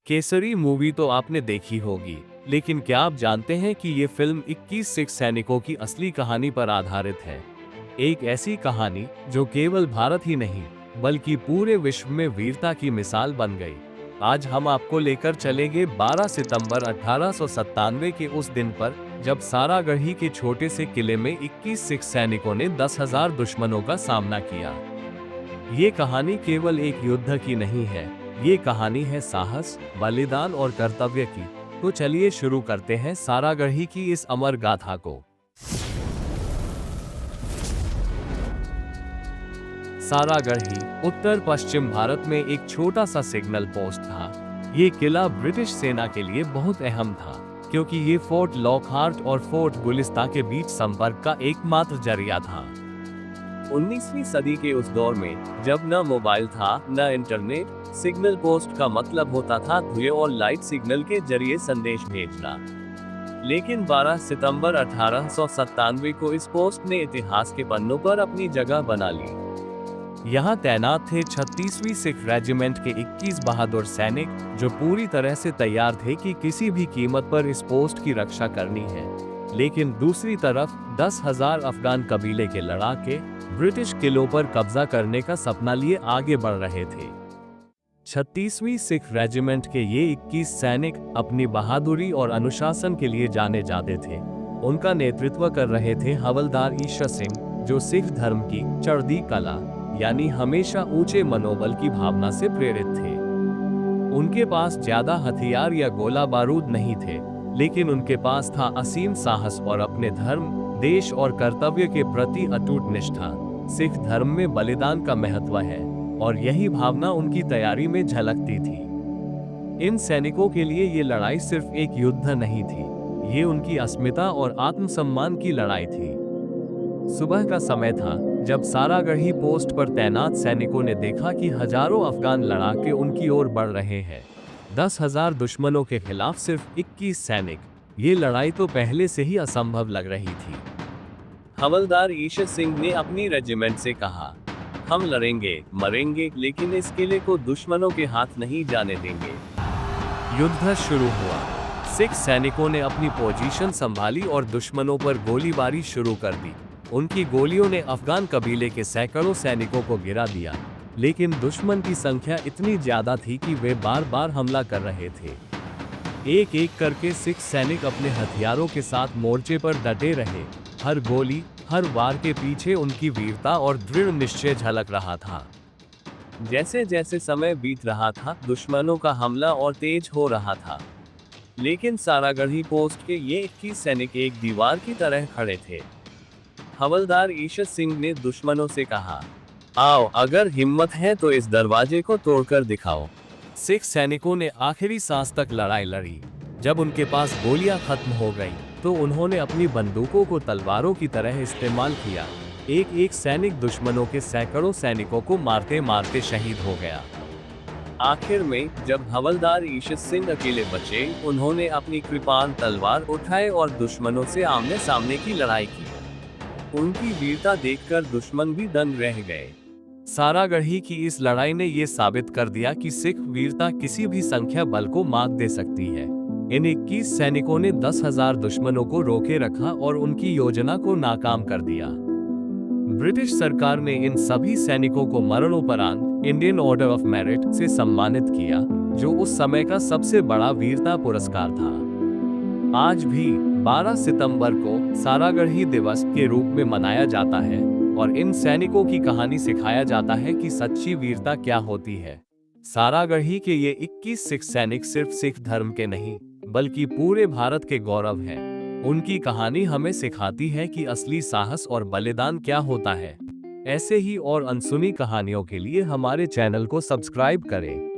Kesari movie तो आपने देखी होगी, लेकिन क्या आप जानते हैं कि ये फिल्म 21 सिख सैनिकों की असली कहानी पर आधारित है। एक ऐसी कहानी जो केवल भारत ही नहीं बल्कि पूरे विश्व में वीरता की मिसाल बन गई। आज हम आपको लेकर चलेंगे 12 सितंबर 1897 के उस दिन पर, जब सारागढ़ी के छोटे से किले में 21 सिख सैनिकों ने 10,000 दुश्मनों का सामना किया। ये कहानी केवल एक युद्ध की नहीं है, ये कहानी है साहस, बलिदान और कर्तव्य की। तो चलिए शुरू करते हैं सारागढ़ी की इस अमर गाथा को। सारागढ़ी उत्तर पश्चिम भारत में एक छोटा सा सिग्नल पोस्ट था। ये किला ब्रिटिश सेना के लिए बहुत अहम था, क्योंकि ये फोर्ट लॉकहार्ट और फोर्ट गुलिस्ता के बीच संपर्क का एकमात्र जरिया था। 19वीं सदी के उस दौर में, जब न मोबाइल था न इंटरनेट, सिग्नल पोस्ट का मतलब होता था धुएं और लाइट सिग्नल के जरिए संदेश भेजना। लेकिन 12 सितंबर 1897 को इस पोस्ट ने इतिहास के पन्नों पर अपनी जगह बना ली। यहाँ तैनात थे 36वीं सिख रेजिमेंट के 21 बहादुर सैनिक, जो पूरी तरह से तैयार थे कि किसी भी कीमत पर इस पोस्ट की रक्षा करनी है। लेकिन दूसरी तरफ 10,000 अफगान कबीले के लड़ाके ब्रिटिश किलों पर कब्जा करने का सपना लिए आगे बढ़ रहे थे। 36वीं सिख रेजिमेंट के ये 21 सैनिक अपनी बहादुरी और अनुशासन के लिए जाने जाते थे। उनका नेतृत्व कर रहे थे हवलदार ईशा सिंह, जो सिख धर्म की चढ़ती कला यानी हमेशा ऊंचे मनोबल की भावना से प्रेरित थे। उनके पास ज्यादा हथियार या गोला बारूद नहीं थे, लेकिन उनके पास था असीम साहस और अपने धर्म, देश और कर्तव्य के प्रति अटूट निष्ठा। सिख धर्म में बलिदान का महत्व है, और यही भावना उनकी तैयारी में झलकती थी। इन सैनिकों के लिए ये लड़ाई सिर्फ एक युद्ध नहीं थी, ये उनकी अस्मिता और आत्मसम्मान की लड़ाई थी। सुबह का समय था, जब सारागढ़ी पोस्ट पर तैनात सैनिकों ने देखा कि हजारों अफगान लड़ाके उनकी ओर बढ़ रहे हैं। 10,000 दुश्मनों के खिलाफ सिर्फ 21 सैनिक। ये लड़ाई तो पहले से ही असंभव लग रही थी। हवलदार ईशा सिंह ने अपनी रेजिमेंट से कहा, हम लड़ेंगे, मरेंगे, लेकिन इस किले को दुश्मनों के हाथ नहीं जाने देंगे। युद्ध शुरू हुआ। सिख सैनिकों ने अपनी पोजीशन संभाली और दुश्मनों पर गोलीबारी शुरू कर दी। उनकी गोलियों ने अफगान कबीले के सैकड़ों सैनिकों को गिरा दिया, लेकिन दुश्मन की संख्या इतनी ज्यादा थी कि वे बार बार हमला कर रहे थे। एक एक करके सिख सैनिक अपने हथियारों के साथ मोर्चे पर डटे रहे। हर गोली, हर वार के पीछे उनकी वीरता और दृढ़ निश्चय झलक रहा था। जैसे जैसे समय बीत रहा था, दुश्मनों का हमला और तेज हो रहा था। लेकिन सारागढ़ी पोस्ट के ये 21 सैनिक एक दीवार की तरह खड़े थे। हवलदार ईशा सिंह ने दुश्मनों से कहा, आओ, अगर हिम्मत है तो इस दरवाजे को तोड़कर दिखाओ। सिख सैनिकों ने आखिरी सांस तक लड़ाई लड़ी। जब उनके पास गोलियां खत्म हो गईं, तो उन्होंने अपनी बंदूकों को तलवारों की तरह इस्तेमाल किया। एक एक सैनिक दुश्मनों के सैकड़ों सैनिकों को मारते मारते शहीद हो गया। आखिर में जब हवलदार ईशा सिंह अकेले बचे, उन्होंने अपनी कृपाण तलवार उठाए और दुश्मनों से आमने सामने की लड़ाई की। उनकी वीरता देखकर दुश्मन भी दंग रह गए। सारागढ़ी की इस लड़ाई ने ये साबित कर दिया कि सिख वीरता किसी भी संख्या बल को मात दे सकती है। इन 21 सैनिकों ने 10,000 दुश्मनों को रोके रखा और उनकी योजना को नाकाम कर दिया। ब्रिटिश सरकार ने इन सभी सैनिकों को मरणोपरांत इंडियन ऑर्डर ऑफ मेरिट से सम्मानित किया, जो उस समय का सबसे बड़ा वीरता पुरस्कार था। आज भी 12 सितंबर को सारागढ़ी दिवस के रूप में मनाया जाता है, और इन सैनिकों की कहानी सिखाया जाता है कि सच्ची वीरता क्या होती है। सारागढ़ी के ये 21 सिख सैनिक सिर्फ सिख धर्म के नहीं, बल्कि पूरे भारत के गौरव हैं। उनकी कहानी हमें सिखाती है कि असली साहस और बलिदान क्या होता है। ऐसे ही और अनसुनी कहानियों के लिए हमारे चैनल को सब्सक्राइब करें।